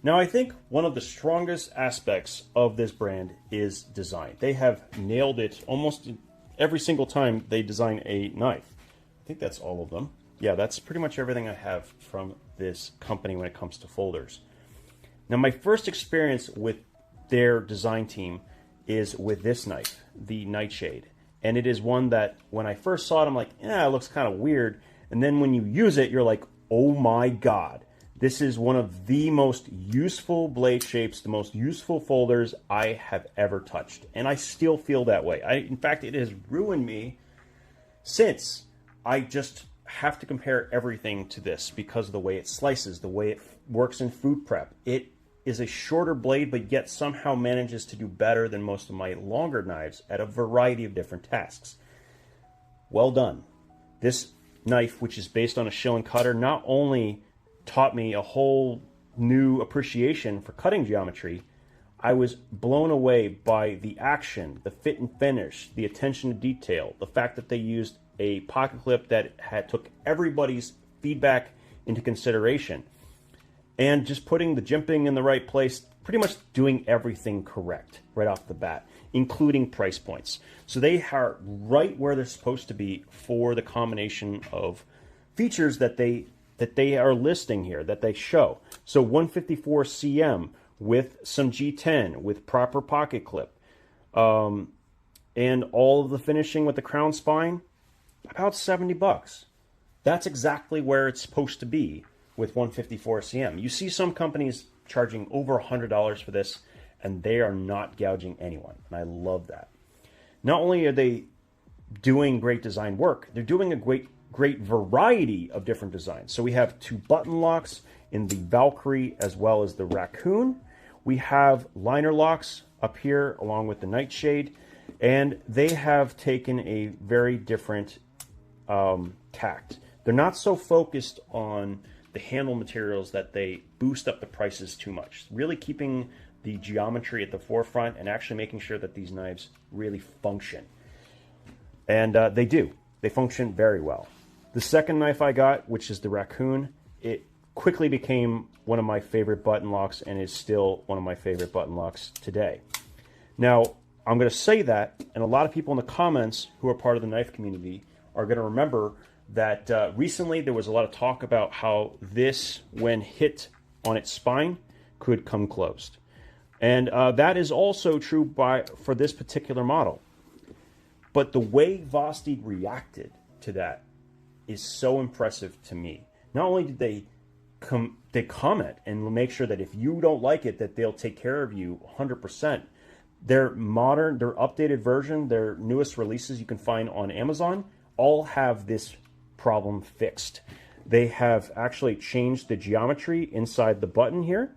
Now, I think one of the strongest aspects of this brand is design. They have nailed it almost every single time they design a knife. I think that's all of them. Yeah, that's pretty much everything I have from this company when it comes to folders. Now, my first experience with their design team is with this knife, the Nightshade. And it is one that when I first saw it, I'm like, yeah, it looks kind of weird. And then when you use it, you're like, oh my God. This is one of the most useful blade shapes, the most useful folders I have ever touched. And I still feel that way. In fact, it has ruined me since I just have to compare everything to this because of the way it slices, the way it works in food prep. It is a shorter blade, but yet somehow manages to do better than most of my longer knives at a variety of different tasks. Well done. This knife, which is based on a shilling cutter, not only taught me a whole new appreciation for cutting geometry, I was blown away by the action, the fit and finish, the attention to detail, the fact that they used a pocket clip that took everybody's feedback into consideration, and just putting the jimping in the right place, pretty much doing everything correct right off the bat, including price points. So they are right where they're supposed to be for the combination of features that they are listing here, that they show. So 154 cm with some G10 with proper pocket clip, and all of the finishing with the crown spine, about $70. That's exactly where it's supposed to be with 154 cm. You see some companies charging over $100 for this, and they are not gouging anyone, and I love that. Not only are they doing great design work, they're doing a great variety of different designs. So we have 2 button locks in the Valkyrie as well as the Raccoon. We have liner locks up here along with the Nightshade, and they have taken a very different tact. They're not so focused on the handle materials that they boost up the prices too much. Really keeping the geometry at the forefront and actually making sure that these knives really function. And they do. They function very well. The second knife I got, which is the Raccoon, it quickly became one of my favorite button locks and is still one of my favorite button locks today. Now, I'm going to say that, and a lot of people in the comments who are part of the knife community are going to remember that recently there was a lot of talk about how this, when hit on its spine, could come closed. And that is also true for this particular model. But the way Vosteed reacted to that is so impressive to me. Not only did they comment and make sure that if you don't like it, that they'll take care of you 100%. Their updated version, their newest releases you can find on Amazon, all have this problem fixed. They have actually changed the geometry inside the button here,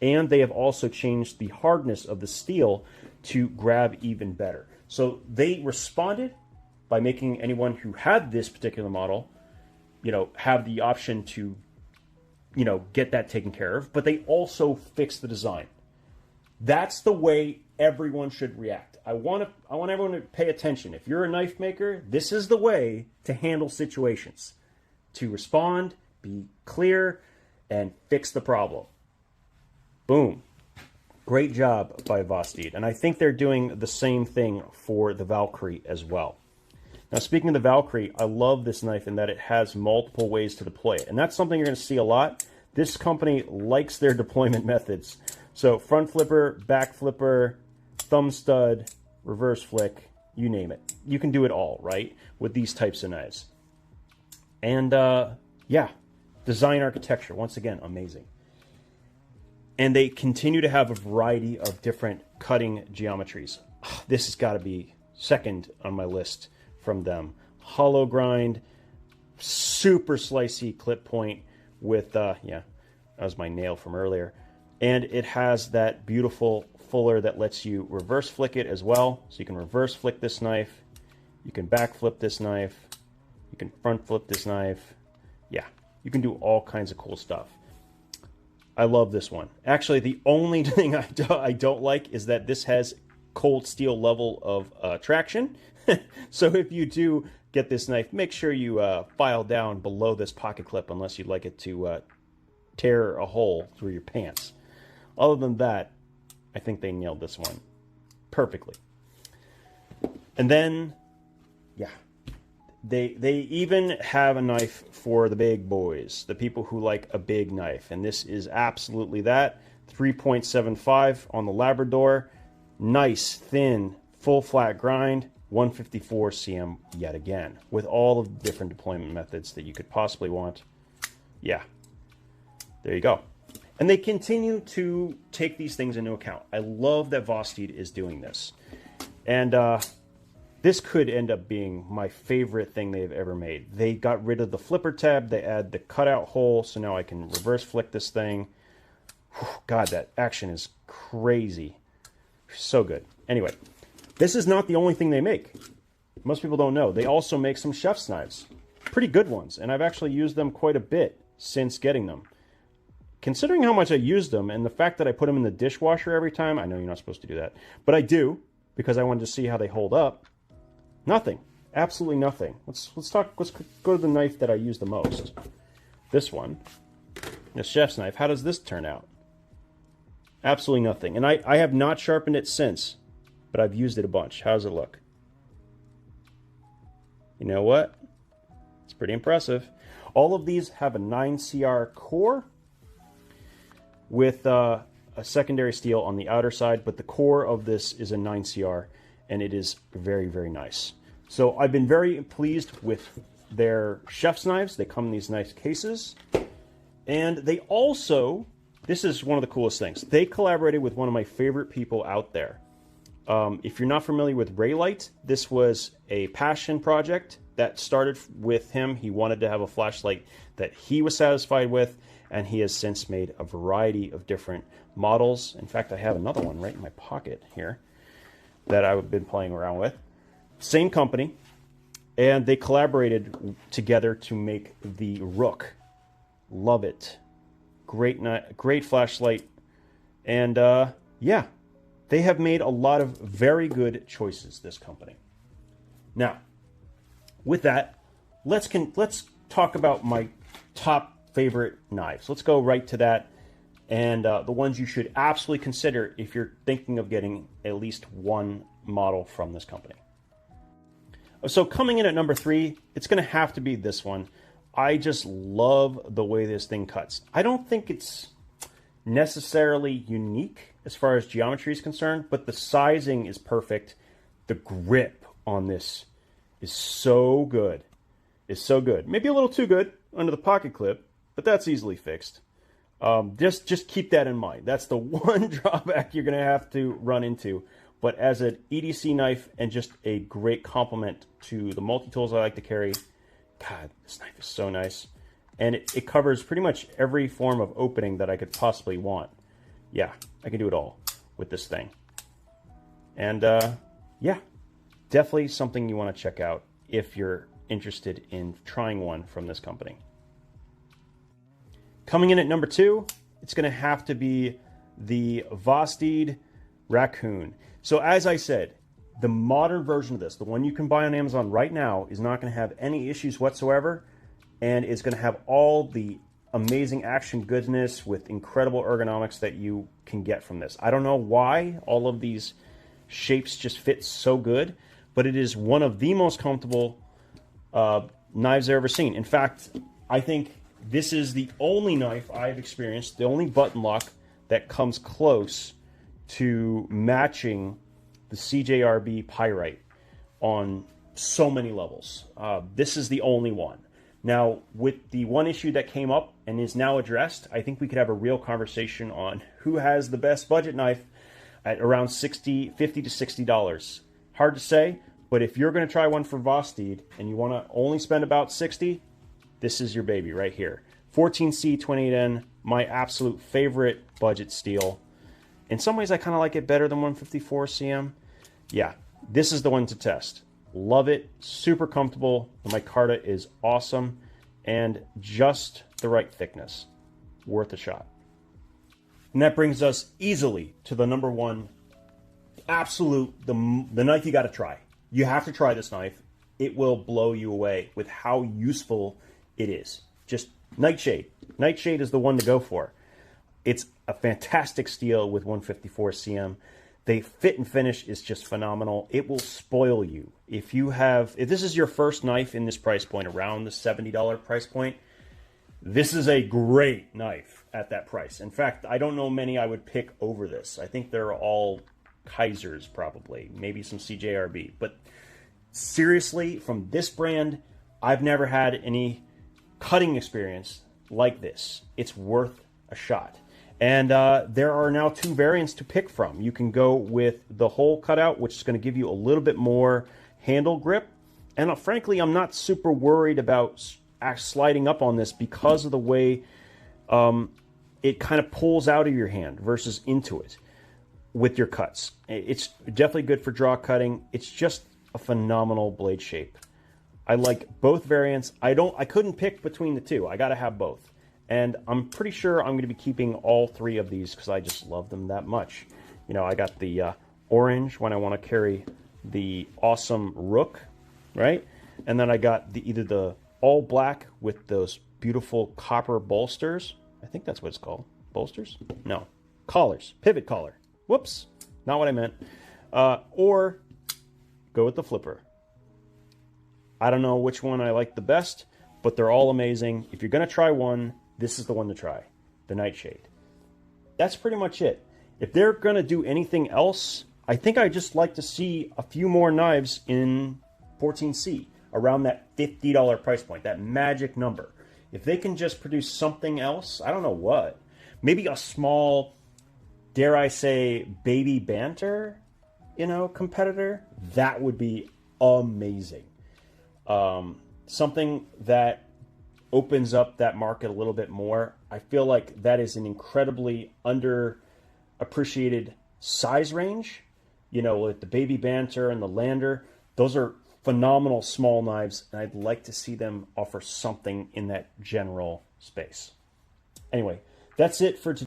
and they have also changed the hardness of the steel to grab even better. So they responded by making anyone who had this particular model, have the option to, get that taken care of, but they also fixed the design. That's the way everyone should react. I want everyone to pay attention. If you're a knife maker, this is the way to handle situations. To respond, be clear, and fix the problem. Boom. Great job by Vosteed. And I think they're doing the same thing for the Valkyrie as well. Now, speaking of the Valkyrie, I love this knife in that it has multiple ways to deploy it. And that's something you're going to see a lot. This company likes their deployment methods. So front flipper, back flipper, thumb stud, reverse flick, you name it. You can do it all, right, with these types of knives. And yeah, design architecture, once again, amazing. And they continue to have a variety of different cutting geometries. This has got to be second on my list from them. Hollow grind, super slicey clip point with, yeah, that was my nail from earlier. And it has that beautiful fuller that lets you reverse flick it as well. So you can reverse flick this knife. You can back flip this knife. You can front flip this knife. Yeah, you can do all kinds of cool stuff. I love this one. Actually, the only thing I don't like is that this has cold steel level of traction. So if you do get this knife, make sure you file down below this pocket clip unless you'd like it to tear a hole through your pants. Other than that, I think they nailed this one perfectly. And then, yeah, they even have a knife for the big boys, the people who like a big knife. And this is absolutely that. 3.75 on the Labrador. Nice, thin, full flat grind. 154 cm yet again, with all of the different deployment methods that you could possibly want. Yeah, there you go. And they continue to take these things into account. I love that Vosteed is doing this. And this could end up being my favorite thing they've ever made. They got rid of the flipper tab. They add the cutout hole, so now I can reverse flick this thing. Whew, God, that action is crazy. So good. Anyway, this is not the only thing they make. Most people don't know. They also make some chef's knives. Pretty good ones, and I've actually used them quite a bit since getting them. Considering how much I used them and the fact that I put them in the dishwasher every time, I know you're not supposed to do that, but I do because I wanted to see how they hold up. Nothing. Absolutely nothing. Let's go to the knife that I use the most. This one, the chef's knife. How does this turn out? Absolutely nothing. And I have not sharpened it since, but I've used it a bunch. How does it look? You know what? It's pretty impressive. All of these have a 9CR core with a secondary steel on the outer side, but the core of this is a 9CR, and it is very, very nice. So I've been very pleased with their chef's knives. They come in these nice cases. And they also, this is one of the coolest things, they collaborated with one of my favorite people out there. If you're not familiar with Raylight, this was a passion project that started with him. He wanted to have a flashlight that he was satisfied with, and he has since made a variety of different models. In fact, I have another one right in my pocket here that I've been playing around with. Same company, and they collaborated together to make the Rook. Love it. Great flashlight. And yeah, they have made a lot of very good choices, this company. Now, with that, let's talk about my top favorite knives. Let's go right to that, and the ones you should absolutely consider if you're thinking of getting at least one model from this company. So coming in at number 3, it's going to have to be this one. I just love the way this thing cuts. I don't think it's necessarily unique as far as geometry is concerned, but the sizing is perfect. The grip on this is so good. It's so good. Maybe a little too good under the pocket clip, but that's easily fixed. Just keep that in mind. That's the one drawback you're going to have to run into. But as an EDC knife and just a great complement to the multi-tools I like to carry, God, this knife is so nice. And it covers pretty much every form of opening that I could possibly want. Yeah, I can do it all with this thing. And yeah, definitely something you want to check out if you're interested in trying one from this company. Coming in at number 2, it's going to have to be the Vosteed Raccoon. So as I said, the modern version of this, the one you can buy on Amazon right now, is not going to have any issues whatsoever, and it's going to have all the amazing action goodness with incredible ergonomics that you can get from this. I don't know why all of these shapes just fit so good, but it is one of the most comfortable knives I've ever seen. In fact, I think this is the only knife I've experienced, the only button lock that comes close to matching the CJRB Pyrite on so many levels. This is the only one. Now, with the one issue that came up and is now addressed, I think we could have a real conversation on who has the best budget knife at around $50 to $60. Hard to say, but if you're going to try one for Vosteed and you want to only spend about $60, this is your baby right here. 14C 28N, my absolute favorite budget steel. In some ways, I kind of like it better than 154 cm. Yeah, this is the one to test. Love it. Super comfortable. The micarta is awesome. And just the right thickness. Worth a shot. And that brings us easily to the number 1 absolute, the knife you got to try. You have to try this knife. It will blow you away with how useful it is. Just Nightshade. Nightshade is the one to go for. It's a fantastic steel with 154 cm. They fit and finish is just phenomenal. It will spoil you. If this is your first knife in this price point, around the $70 price point, this is a great knife at that price. In fact, I don't know many I would pick over this. I think they're all Kaisers probably, maybe some CJRB. But seriously, from this brand, I've never had any cutting experience like this. It's worth a shot. And there are now 2 variants to pick from. You can go with the hole cutout, which is going to give you a little bit more handle grip. And frankly, I'm not super worried about sliding up on this because of the way it kind of pulls out of your hand versus into it with your cuts. It's definitely good for draw cutting. It's just a phenomenal blade shape. I like both variants. I couldn't pick between the 2. I got to have both. And I'm pretty sure I'm going to be keeping all 3 of these because I just love them that much. You know, I got the orange when I want to carry the awesome Rook, right? And then I got either the all black with those beautiful copper bolsters. I think that's what it's called. Bolsters? No. Collars. Pivot collar. Whoops. Not what I meant. Or go with the flipper. I don't know which one I like the best, but they're all amazing. If you're going to try one, this is the one to try, the Nightshade. That's pretty much it. If they're going to do anything else, I think I'd just like to see a few more knives in 14C, around that $50 price point, that magic number. If they can just produce something else, I don't know what, maybe a small, dare I say, baby banter, competitor, that would be amazing. Something that opens up that market a little bit more. I feel like that is an incredibly underappreciated size range. With the baby banter and the lander, those are phenomenal small knives, and I'd like to see them offer something in that general space. Anyway, that's it for today.